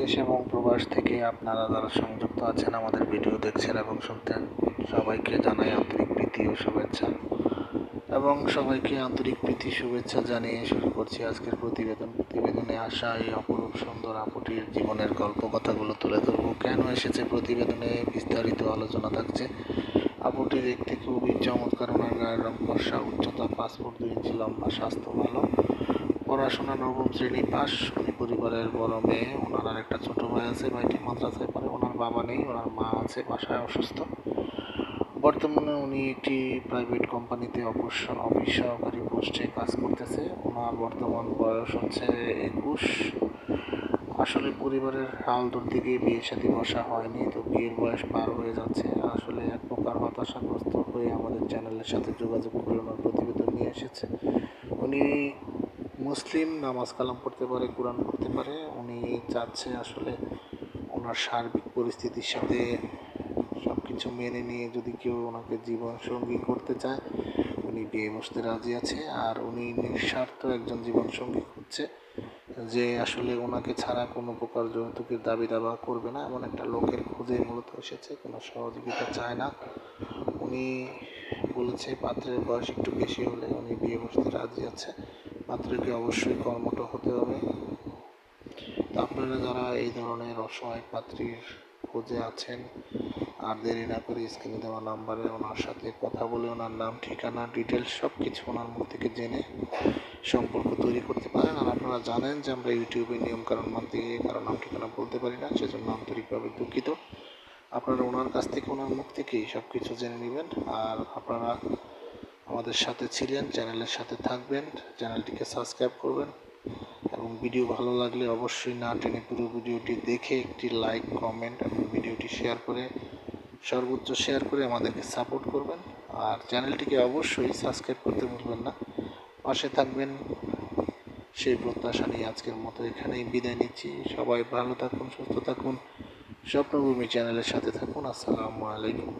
দেশ এবং প্রবাস থেকে আপনারা যারা সংযুক্ত আছেন, আমাদের ভিডিও দেখছেন এবং শুনতেন, সবাইকে জানাই আন্তরিক প্রীতি ও শুভেচ্ছা। জানিয়ে শুরু করছি আজকের প্রতিবেদনে আসা এই অপরূপ সুন্দর আপুটির জীবনের গল্প কথাগুলো তুলে ধরবো। কেন এসেছে প্রতিবেদনে বিস্তারিত আলোচনা থাকছে। আপুটি দেখতে খুবই চমৎকার, ওনার গায়ের রং ফর্সা, উচ্চতা 5 ফুট 2 ইঞ্চি লম্বা, স্বাস্থ্য ভালো, পড়াশোনা 9ম শ্রেণী পাস। উনি পরিবারের বড় মেয়ে। ওনার আর একটা ছোট ভাই আছে, ভাইটি মাদ্রাসায় পড়ে। ওনার বাবা নেই, ওনার মা আছে, বাসায় অসুস্থ। বর্তমানে উনি একটি প্রাইভেট কোম্পানিতে অফিস সহকারী পোস্টে কাজ করতেছে। ওনার বর্তমান বয়স হচ্ছে 21। আসলে পরিবারের হাল ধরতে গিয়ে বিয়ে শাদী বসা হয়নি, তো বিয়ের বয়স পার হয়ে যাচ্ছে। আসলে এক প্রকার হতাশাগ্রস্ত হয়ে আমাদের চ্যানেলের সাথে যোগাযোগ করে ওনার প্রতিবেদন নিয়ে এসেছে। উনি মুসলিম, নামাজ কালাম পড়তে পারে, কোরআন পড়তে পারে। উনি চাচ্ছে আসলে ওনার সার্বিক পরিস্থিতির সাথে সব কিছু মেনে নিয়ে যদি কেউ ওনাকে জীবন সঙ্গী করতে চায়, উনি বিয়ে বসতে রাজি আছে। আর উনি নিঃস্বার্থ একজন জীবন সঙ্গী খুঁজছে, যে আসলে ওনাকে ছাড়া কোনো প্রকার যৌতুকের দাবি দাবা করবে না, এমন একটা লোকের খোঁজে মূলত এসেছে। কোনো সহযোগিতা চায় না। উনি বলেছে পাত্রের বয়স একটু বেশি হলে উনি বিয়ে বসতে রাজি আছে। পাত্রকে অবশ্যই কর্মঠ হতে হবে। তো আপনারা যারা এই ধরনের অসহায় পাত্রীর খোঁজে আছেন, আর দেরি না করে স্ক্রিনে দেওয়া নাম্বারে ওনার সাথে কথা বলে ওনার নাম, ঠিকানা, ডিটেলস সব কিছু ওনার মুখ থেকে জেনে সম্পর্ক তৈরি করতে পারেন। আর আপনারা জানেন যে আমরা ইউটিউবে নিয়মকানুন মানতে গিয়ে কারো নাম ঠিকানা বলতে পারি না, সেজন্য আন্তরিকভাবে দুঃখিত। আপনারা ওনার কাছ থেকে, ওনার মুখ থেকেই সব কিছু জেনে নেবেন। আর আপনারা আমাদের সাথে ছিলেন, চ্যানেলের সাথে থাকবেন, চ্যানেলটিকে সাবস্ক্রাইব করবেন এবং ভিডিও ভালো লাগলে অবশ্যই না টেনে পুরো ভিডিওটি দেখে একটি লাইক, কমেন্ট এবং ভিডিওটি সর্বোচ্চ শেয়ার করে আমাদেরকে সাপোর্ট করবেন। আর চ্যানেলটিকে অবশ্যই সাবস্ক্রাইব করতে ভুলবেন না। পাশে থাকবেন সেই প্রত্যাশা নিয়ে আজকের মতো এখানেই বিদায় নিচ্ছি। সবাই ভালো থাকুন, সুস্থ থাকুন, স্বপ্নভূমি চ্যানেলের সাথে থাকুন। আসসালামু আলাইকুম।